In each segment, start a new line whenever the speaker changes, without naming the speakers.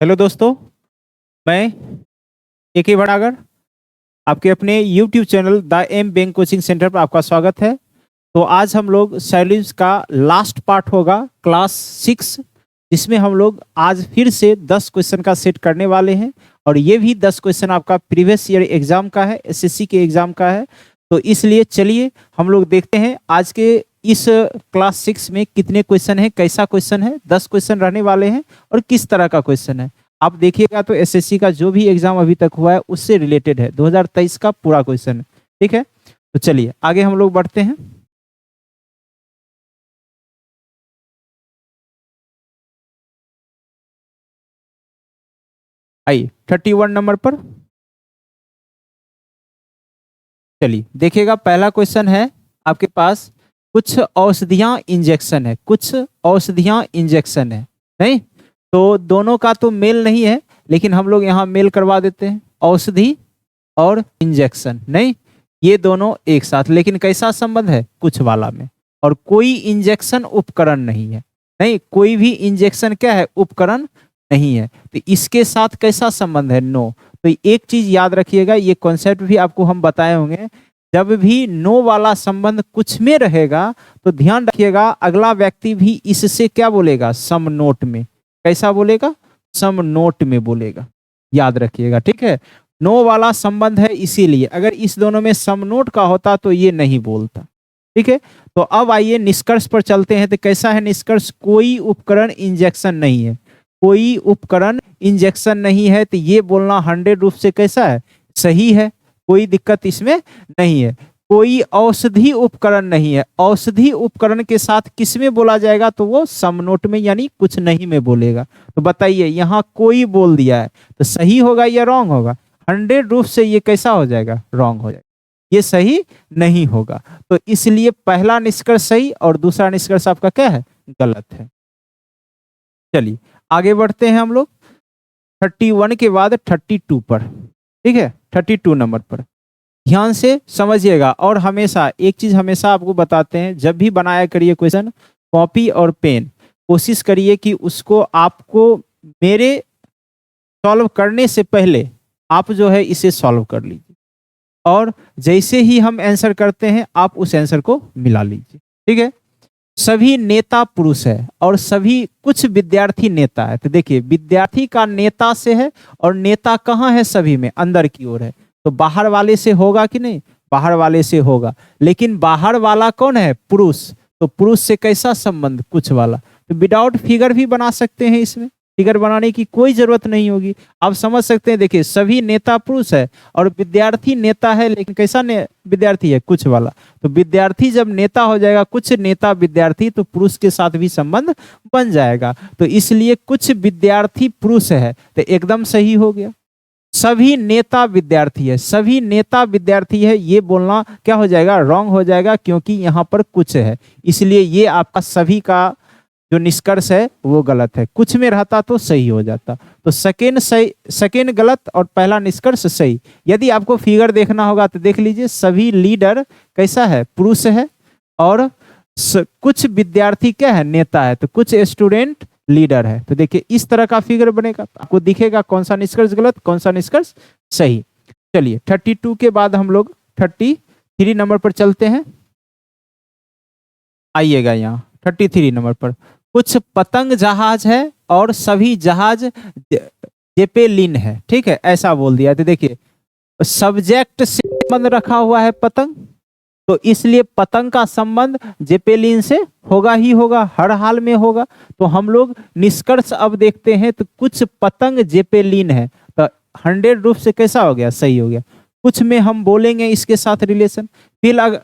Hello दोस्तों, मैं ए के भड़ागर आपके अपने YouTube channel the M bank coaching centre पर आपका स्वागत है। तो आज हम लोग साइलेंस का लास्ट पार्ट होगा क्लास 6, जिसमें हम लोग आज फिर से 10 क्वेश्चन का सेट करने वाले हैं और ये भी 10 क्वेश्चन आपका प्रीवियस ईयर एग्जाम का है, एसएससी के एग्जाम का है। तो इसलिए चलिए हम लोग देखते हैं आज के इस क्लास 6 में कितने क्वेश्चन है, कैसा क्वेश्चन है। 10 क्वेश्चन रहने वाले हैं और किस तरह का क्वेश्चन है आप देखिएगा तो एसएससी का जो भी एग्जाम अभी तक हुआ है उससे रिलेटेड है, 2023 का पूरा क्वेश्चन है। ठीक है, तो चलिए आगे हम लोग बढ़ते हैं। आइए 31 नंबर पर चलिए देखिएगा। पहला क्वेश्चन है आपके पास, कुछ औषधियां इंजेक्शन है, कुछ औषधियां इंजेक्शन है। नहीं तो दोनों का तो मेल नहीं है, लेकिन हम लोग यहाँ मेल करवा देते हैं, औषधि और इंजेक्शन। नहीं, ये दोनों एक साथ, लेकिन कैसा संबंध है, कुछ वाला में। और कोई इंजेक्शन उपकरण नहीं है। नहीं, कोई भी इंजेक्शन क्या है, उपकरण नहीं है। तो इसके साथ कैसा संबंध है, नो। तो एक चीज याद रखिएगा, ये कॉन्सेप्ट भी आपको हम बताए होंगे, जब भी नो वाला संबंध कुछ में रहेगा तो ध्यान रखिएगा अगला व्यक्ति भी इससे क्या बोलेगा, सम नोट में। कैसा बोलेगा, सम नोट में बोलेगा, याद रखिएगा। ठीक है, नो वाला संबंध है, इसीलिए अगर इस दोनों में सम नोट का होता तो ये नहीं बोलता। ठीक है, तो अब आइए निष्कर्ष पर चलते हैं। तो कैसा है निष्कर्ष, कोई उपकरण इंजेक्शन नहीं है, कोई उपकरण इंजेक्शन नहीं है। तो ये बोलना 100 रूप से कैसा है, सही है, कोई दिक्कत इसमें नहीं है। कोई औषधि उपकरण नहीं है, औषधि उपकरण के साथ किस में बोला जाएगा, तो वो सम नोट में यानी कुछ नहीं में बोलेगा। तो बताइए यहाँ कोई बोल दिया है तो सही होगा या रॉन्ग होगा, 100 रूप से ये कैसा हो जाएगा, रॉन्ग हो जाएगा, ये सही नहीं होगा। तो इसलिए पहला निष्कर्ष सही और दूसरा निष्कर्ष आपका क्या है, गलत है। चलिए आगे बढ़ते हैं हम लोग 31 के बाद 32 पर। ठीक है, 32 नंबर पर ध्यान से समझिएगा। और हमेशा एक चीज हमेशा आपको बताते हैं, जब भी बनाया करिए क्वेश्चन, कॉपी और पेन, कोशिश करिए कि उसको आपको मेरे सॉल्व करने से पहले आप जो है इसे सॉल्व कर लीजिए, और जैसे ही हम आंसर करते हैं आप उस आंसर को मिला लीजिए। ठीक है, सभी नेता पुरुष है और सभी कुछ विद्यार्थी नेता है। तो देखिए विद्यार्थी का नेता से है और नेता कहाँ है, सभी में अंदर की ओर है। तो बाहर वाले से होगा कि नहीं, बाहर वाले से होगा, लेकिन बाहर वाला कौन है, पुरुष। तो पुरुष से कैसा संबंध, कुछ वाला। तो विदाउट फिगर भी बना सकते हैं, इसमें फिगर बनाने की कोई जरूरत नहीं होगी, आप समझ सकते हैं। देखिए सभी नेता पुरुष है और विद्यार्थी नेता है, लेकिन कैसा विद्यार्थी है, कुछ वाला। तो विद्यार्थी जब नेता हो जाएगा, कुछ नेता विद्यार्थी, तो पुरुष के साथ भी संबंध बन जाएगा। तो इसलिए कुछ विद्यार्थी पुरुष है, तो एकदम सही हो गया। सभी नेता विद्यार्थी है, सभी नेता विद्यार्थी है, ये बोलना क्या हो जाएगा, रॉन्ग हो जाएगा, क्योंकि यहाँ पर कुछ है, इसलिए ये आपका सभी का जो निष्कर्ष है वो गलत है। कुछ में रहता तो सही हो जाता। तो सेकेंड सही, सेकेंड गलत और पहला निष्कर्ष सही। यदि आपको फिगर देखना होगा तो देख लीजिए, सभी लीडर कैसा है, पुरुष है, और कुछ विद्यार्थी क्या है, नेता है। तो कुछ स्टूडेंट लीडर है। तो देखिए इस तरह का फिगर बनेगा, आपको दिखेगा कौन सा निष्कर्ष गलत, कौन सा निष्कर्ष सही। चलिए 32 के बाद हम लोग 33 नंबर पर चलते हैं। आइएगा यहाँ 33 नंबर पर, कुछ पतंग जहाज है और सभी जहाज जेपेलिन है। ठीक है, ऐसा बोल दिया। तो देखिए सब्जेक्ट से संबंध रखा हुआ है पतंग, तो इसलिए पतंग का संबंध जेपेलिन से होगा ही होगा, हर हाल में होगा। तो हम लोग निष्कर्ष अब देखते हैं। तो कुछ पतंग जेपेलिन है, तो 100 रूप से कैसा हो गया, सही हो गया। कुछ में हम बोलेंगे इसके साथ रिलेशन। फिर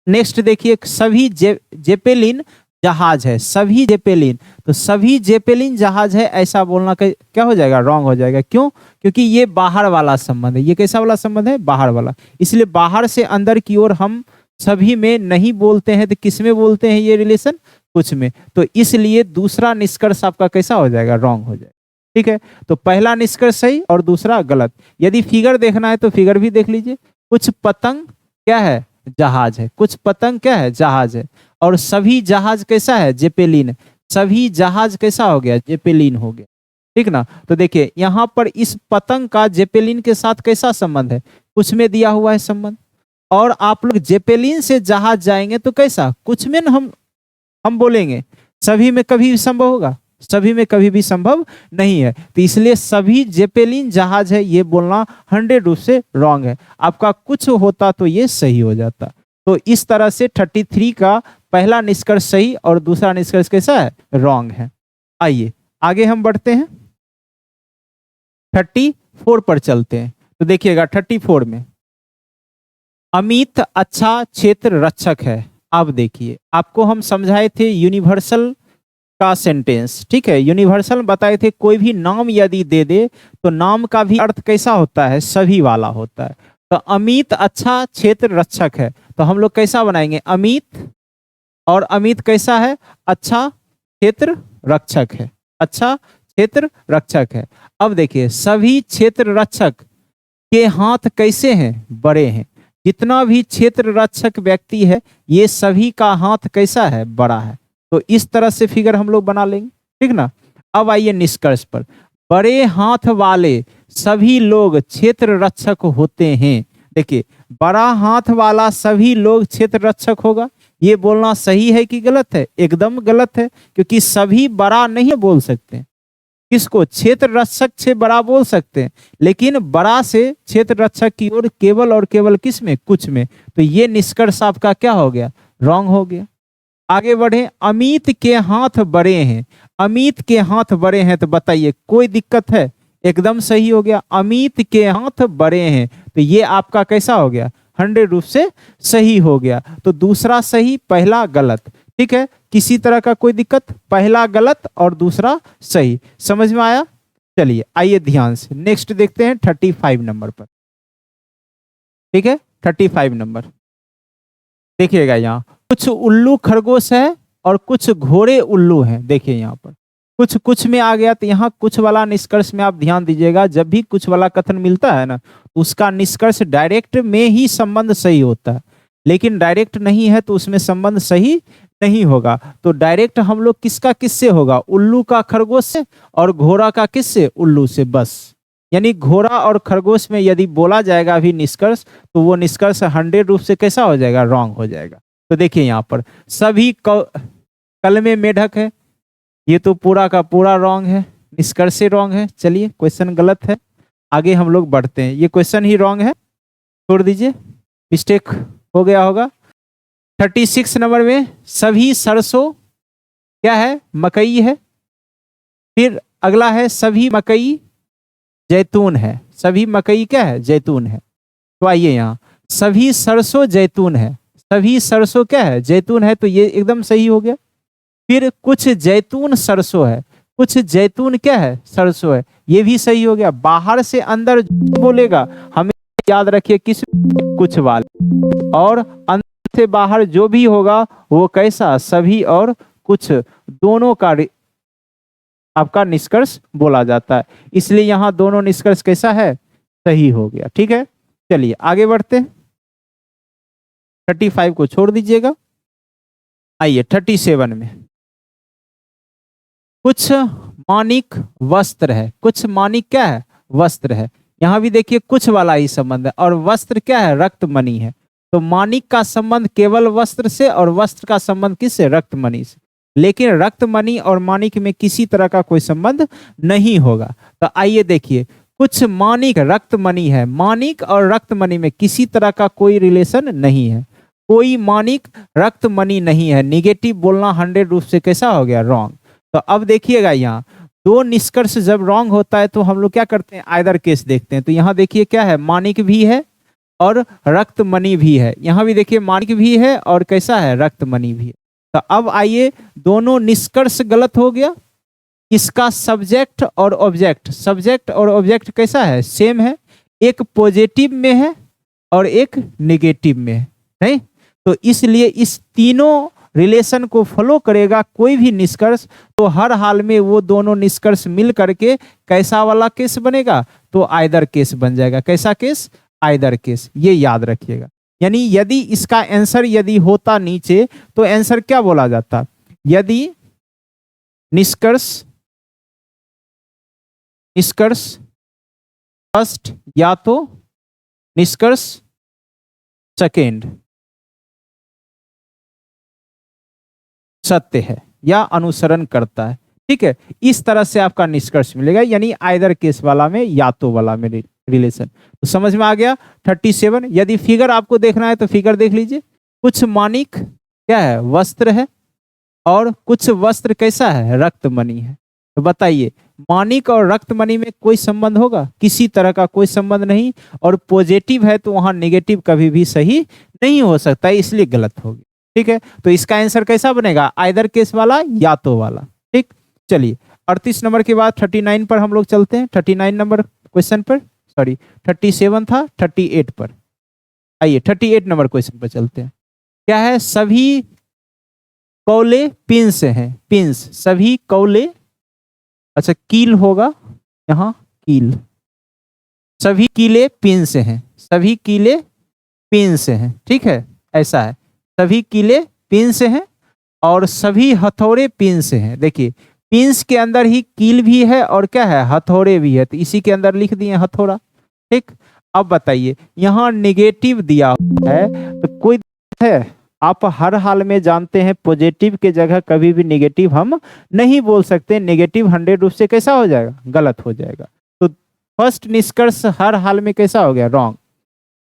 नेक्स्ट देखिए, सभी जेपेलिन जहाज है, सभी जेपेलिन, तो सभी जेपेलिन जहाज है, ऐसा बोलना क्या हो जाएगा, रॉन्ग हो जाएगा। क्यों, क्योंकि ये बाहर वाला संबंध है। ये कैसा वाला संबंध है, बाहर वाला, इसलिए बाहर से अंदर की ओर हम सभी में नहीं बोलते हैं। तो किस में बोलते हैं ये रिलेशन, कुछ में। तो इसलिए दूसरा निष्कर्ष आपका कैसा हो जाएगा, रॉन्ग हो जाएगा। ठीक है, तो पहला निष्कर्ष सही और दूसरा गलत। यदि फिगर देखना है तो फिगर भी देख लीजिए। कुछ पतंग क्या है, जहाज है, कुछ पतंग क्या है, जहाज है, और सभी जहाज कैसा है, जेपेलिन। सभी जहाज कैसा हो गया, जेपेलिन हो गया। ठीक ना। तो देखिए यहाँ पर इस पतंग का जेपेलिन के साथ कैसा संबंध है, कुछ में दिया हुआ है संबंध। और आप लोग जेपेलिन से जहाज जाएंगे तो कैसा, कुछ में ना हम बोलेंगे, सभी में कभी भी संभव होगा, सभी में कभी भी संभव नहीं है। तो इसलिए सभी जेपेलिन जहाज है ये बोलना 100 रूप से रॉन्ग है। आपका कुछ होता तो ये सही हो जाता। तो इस तरह से 33 का पहला निष्कर्ष सही और दूसरा निष्कर्ष कैसा है, रॉन्ग है। आइए आगे हम बढ़ते हैं, 34 पर चलते हैं। तो देखिएगा 34 में अमित अच्छा क्षेत्र रक्षक है। अब देखिए आपको हम समझाए थे यूनिवर्सल का सेंटेंस, ठीक है, यूनिवर्सल बताए थे कोई भी नाम यदि दे दे तो नाम का भी अर्थ कैसा होता है, सभी वाला होता है। तो अमित अच्छा क्षेत्र रक्षक है, तो हम लोग कैसा बनाएंगे, अमित, और अमित कैसा है, अच्छा क्षेत्र रक्षक है, अच्छा क्षेत्र रक्षक है। अब देखिए सभी क्षेत्र रक्षक के हाथ कैसे हैं, बड़े हैं। जितना भी क्षेत्र रक्षक व्यक्ति है ये सभी का हाथ कैसा है, बड़ा है। तो इस तरह से फिगर हम लोग बना लेंगे, ठीक ना। अब आइए निष्कर्ष पर, बड़े हाथ वाले सभी लोग क्षेत्र रक्षक होते हैं। देखिए बड़ा हाथ वाला सभी लोग क्षेत्र रक्षक होगा, ये बोलना सही है कि गलत है, एकदम गलत है, क्योंकि सभी बड़ा नहीं बोल सकते। किसको, क्षेत्र रक्षक से बड़ा बोल सकते हैं, लेकिन बड़ा से क्षेत्र रक्षक की ओर केवल और केवल किस में, कुछ में। तो ये निष्कर्ष आपका क्या हो गया, रॉन्ग हो गया। आगे बढ़े, अमित के हाथ बड़े हैं, अमित के हाथ बड़े हैं, तो बताइए कोई दिक्कत है, एकदम सही हो गया, अमित के हाथ बड़े हैं। तो ये आपका कैसा हो गया, 100 रूप से सही हो गया। तो दूसरा सही, पहला गलत, ठीक है, किसी तरह का कोई दिक्कत, पहला गलत और दूसरा सही, समझ में आया। चलिए आइए ध्यान से नेक्स्ट देखते हैं 35 नंबर पर, ठीक है, 35 नंबर देखिएगा। यहाँ कुछ उल्लू खरगोश है और कुछ घोड़े उल्लू हैं। देखिए यहाँ पर कुछ में आ गया, तो यहाँ कुछ वाला निष्कर्ष में आप ध्यान दीजिएगा, जब भी कुछ वाला कथन मिलता है ना, उसका निष्कर्ष डायरेक्ट में ही संबंध सही होता है, लेकिन डायरेक्ट नहीं है तो उसमें संबंध सही नहीं होगा। तो डायरेक्ट हम लोग किसका किससे होगा, उल्लू का खरगोश से और घोड़ा का किससे, उल्लू से, बस। यानी घोड़ा और खरगोश में यदि बोला जाएगा अभी निष्कर्ष, तो वो निष्कर्ष 100 रूप से कैसा हो जाएगा, रॉन्ग हो जाएगा। तो देखिए यहाँ पर सभी कल में मेढक है, ये तो पूरा का पूरा रॉन्ग है, निष्कर्ष से रॉन्ग है। चलिए क्वेश्चन गलत है, आगे हम लोग बढ़ते हैं। ये क्वेश्चन ही रॉन्ग है, छोड़ दीजिए, मिस्टेक हो गया होगा। 36 नंबर में सभी सरसों क्या है, मकई है। फिर अगला है सभी मकई जैतून है, सभी मकई क्या है, जैतून है। तो आइए यहाँ सभी सरसों जैतून है, सभी सरसों क्या है, जैतून है, तो ये एकदम सही हो गया। फिर कुछ जैतून सरसों है, कुछ जैतून क्या है, सरसों है, ये भी सही हो गया। बाहर से अंदर बोलेगा, हमें याद रखिए किस, कुछ वाले, और अंदर से बाहर जो भी होगा वो कैसा, सभी और कुछ दोनों का आपका निष्कर्ष बोला जाता है। इसलिए यहाँ दोनों निष्कर्ष कैसा है, सही हो गया, ठीक है। चलिए आगे बढ़ते हैं, 35 को छोड़ दीजिएगा। आइए 37 में कुछ मानिक वस्त्र है, कुछ मानिक क्या है, वस्त्र है। यहाँ भी देखिए कुछ वाला ही संबंध है, और वस्त्र क्या है, रक्तमणि है। तो मानिक का संबंध केवल वस्त्र से और वस्त्र का संबंध किससे, रक्तमणि से। लेकिन रक्तमणि और मानिक में किसी तरह का कोई संबंध नहीं होगा। तो आइए देखिए, कुछ मानिक रक्तमणि है, मानिक और रक्तमणि में किसी तरह का कोई रिलेशन नहीं है, कोई मानिक रक्तमणि नहीं है। निगेटिव बोलना 100 रूप से कैसा हो गया, रॉन्ग। तो अब देखिएगा यहाँ दो निष्कर्ष जब रॉन्ग होता है तो हम लोग क्या करते हैं, आइदर केस देखते हैं। तो यहाँ देखिए क्या है, मानिक भी है और रक्तमणि भी है। यहाँ भी देखिए मानिक भी है और कैसा है, रक्तमणि भी है। तो अब आइए, दोनों निष्कर्ष गलत हो गया। इसका सब्जेक्ट और ऑब्जेक्ट, सब्जेक्ट और ऑब्जेक्ट कैसा है, सेम है, एक पॉजिटिव में है और एक नेगेटिव में है, नहीं। तो इसलिए इस तीनों रिलेशन को फॉलो करेगा कोई भी निष्कर्ष, तो हर हाल में वो दोनों निष्कर्ष मिल करके कैसा वाला केस बनेगा, तो आइदर केस बन जाएगा। कैसा केस, आइदर केस, ये याद रखिएगा। यानी यदि इसका आंसर यदि होता नीचे तो आंसर क्या बोला जाता, यदि निष्कर्ष निष्कर्ष फर्स्ट या तो निष्कर्ष सेकेंड सत्य है या अनुसरण करता है। ठीक है, इस तरह से आपका निष्कर्ष मिलेगा, यानी आइदर केस वाला में या तो वाला में रिलेशन। तो समझ में आ गया 37। यदि फिगर आपको देखना है तो फिगर देख लीजिए। कुछ माणिक क्या है, वस्त्र है, और कुछ वस्त्र कैसा है, रक्तमणि है। तो बताइए माणिक और रक्तमणि में कोई संबंध होगा? किसी तरह का कोई संबंध नहीं। और पॉजिटिव है तो वहां नेगेटिव कभी भी सही नहीं हो सकता, इसलिए गलत होगी। ठीक है, तो इसका आंसर कैसा बनेगा, आइदर केस वाला या तो वाला। ठीक, चलिए 38 नंबर के बाद 39 पर हम लोग चलते हैं। 39 नंबर क्वेश्चन पर, सॉरी 37 था, 38 पर आइए 38 नंबर क्वेश्चन पर चलते हैं। क्या है, सभी कौले पिन से हैं, पिंस सभी कौले, अच्छा कील होगा यहाँ, कील, सभी कीले पिन से हैं, सभी कीले पिन से हैं। ठीक है, ऐसा है, सभी कीले पिन से हैं और सभी हथौड़े पिन से हैं। देखिए पिंस के अंदर ही कील भी है और क्या है, हथौड़े भी है, तो इसी के अंदर लिख दिए हथौड़ा। ठीक, अब बताइए यहाँ निगेटिव दिया है तो कोई है, आप हर हाल में जानते हैं पॉजिटिव के जगह कभी भी नेगेटिव हम नहीं बोल सकते। नेगेटिव 100 रूप से कैसा हो जाएगा, गलत हो जाएगा। तो फर्स्ट निष्कर्ष हर हाल में कैसा हो गया, रॉन्ग।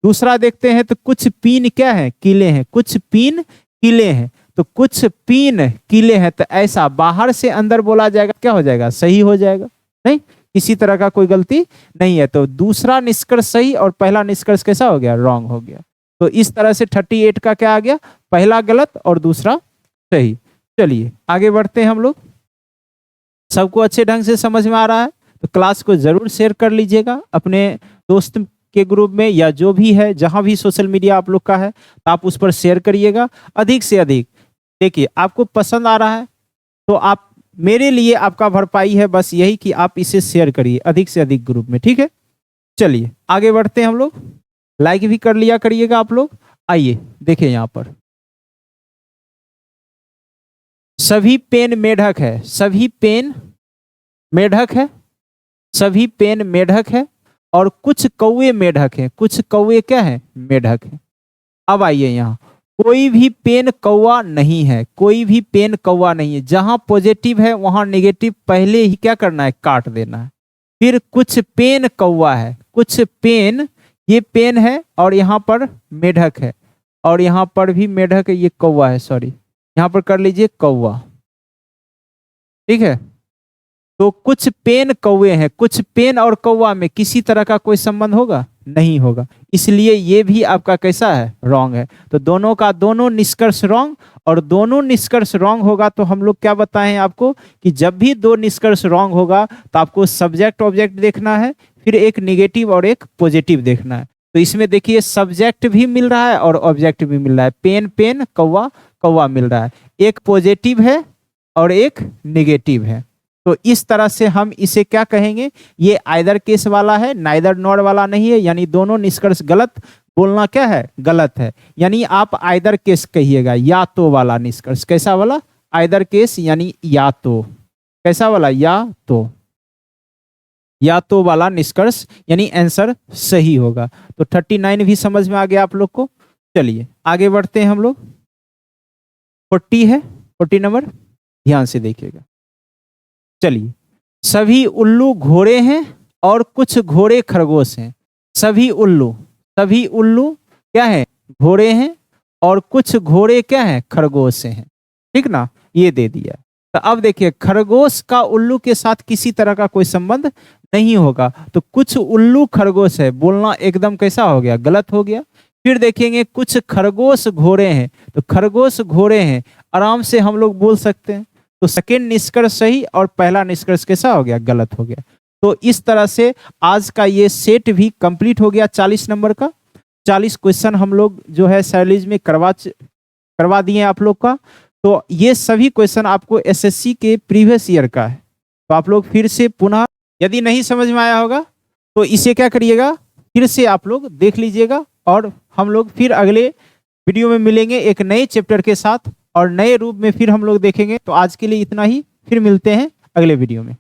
दूसरा देखते हैं तो कुछ पीन क्या है, किले हैं, कुछ पीन किले हैं, तो कुछ पीन किले हैं, तो ऐसा बाहर से अंदर बोला जाएगा, क्या हो जाएगा, सही हो जाएगा। नहीं, किसी तरह का कोई गलती नहीं है। तो दूसरा निष्कर्ष सही और पहला निष्कर्ष कैसा हो गया, रॉन्ग हो गया। तो इस तरह से 38 का क्या आ गया, पहला गलत और दूसरा सही। चलिए आगे बढ़ते हैं हम लोग। सबको अच्छे ढंग से समझ में आ रहा है तो क्लास को जरूर शेयर कर लीजिएगा अपने दोस्त के ग्रुप में, या जो भी है जहां भी सोशल मीडिया आप लोग का है तो आप उस पर शेयर करिएगा अधिक से अधिक। देखिए आपको पसंद आ रहा है तो आप, मेरे लिए आपका भरपाई है बस यही कि आप इसे शेयर करिए अधिक से अधिक ग्रुप में। ठीक है, चलिए आगे बढ़ते हैं हम लोग। लाइक भी कर लिया करिएगा आप लोग। आइए देखिए यहाँ पर सभी पेन मेढक है, सभी पेन मेढक है, सभी पेन मेढक है और कुछ कौवे मेढक हैं, कुछ कौवे क्या है, मेढक है। अब आइए यहाँ कोई भी पेन कौवा नहीं है, कोई भी पेन कौवा नहीं है। जहां पॉजिटिव है वहां नेगेटिव पहले ही क्या करना है, काट देना है। फिर कुछ पेन कौवा है, कुछ पेन, ये पेन है और यहाँ पर मेढक है और यहाँ पर भी मेढक है, ये कौवा है, सॉरी यहाँ पर कर लीजिए कौवा। ठीक है, तो कुछ पेन कौवे हैं, कुछ पेन और कौवा में किसी तरह का कोई संबंध होगा, नहीं होगा, इसलिए ये भी आपका कैसा है, रॉन्ग है। तो दोनों का दोनों निष्कर्ष रॉन्ग, और दोनों निष्कर्ष रॉन्ग होगा तो हम लोग क्या बताएं आपको कि जब भी दो निष्कर्ष रॉन्ग होगा तो आपको सब्जेक्ट ऑब्जेक्ट देखना है, फिर एक निगेटिव और एक पॉजिटिव देखना है। तो इसमें देखिए सब्जेक्ट भी मिल रहा है और ऑब्जेक्ट भी मिल रहा है, पेन पेन कौवा कौवा मिल रहा है, एक पॉजिटिव है और एक निगेटिव है। तो इस तरह से हम इसे क्या कहेंगे, ये आइदर केस वाला है, नाइदर नॉर वाला नहीं है, यानी दोनों निष्कर्ष गलत बोलना क्या है, गलत है। यानी आप आइदर केस कहिएगा, या तो वाला निष्कर्ष, कैसा वाला, आइदर केस यानी या तो, कैसा वाला, या तो वाला निष्कर्ष यानी आंसर सही होगा। तो 39 भी समझ में आ गया आप लोग को। चलिए आगे बढ़ते हैं हम लोग। 40 है, 40 नंबर ध्यान से देखिएगा। चलिए सभी उल्लू घोड़े हैं और कुछ घोड़े खरगोश हैं, सभी उल्लू क्या है, घोड़े हैं और कुछ घोड़े क्या हैं, खरगोश हैं। ठीक ना, ये दे दिया। तो अब देखिए खरगोश का उल्लू के साथ किसी तरह का कोई संबंध नहीं होगा, तो कुछ उल्लू खरगोश है बोलना एकदम कैसा हो गया, गलत हो गया। फिर देखेंगे कुछ खरगोश घोड़े हैं, तो खरगोश घोड़े हैं आराम से हम लोग बोल सकते हैं। तो सेकेंड निष्कर्ष सही और पहला निष्कर्ष कैसा हो गया, गलत हो गया। तो इस तरह से आज का ये सेट भी कंप्लीट हो गया 40 नंबर का। 40 क्वेश्चन हम लोग जो है सीरीज में करवा दिए आप लोग का। तो ये सभी क्वेश्चन आपको एसएससी के प्रीवियस ईयर का है। तो आप लोग फिर से पुनः, यदि नहीं समझ में आया होगा तो इसे क्या करिएगा, फिर से आप लोग देख लीजिएगा, और हम लोग फिर अगले वीडियो में मिलेंगे एक नए चैप्टर के साथ और नए रूप में फिर हम लोग देखेंगे। तो आज के लिए इतना ही, फिर मिलते हैं अगले वीडियो में।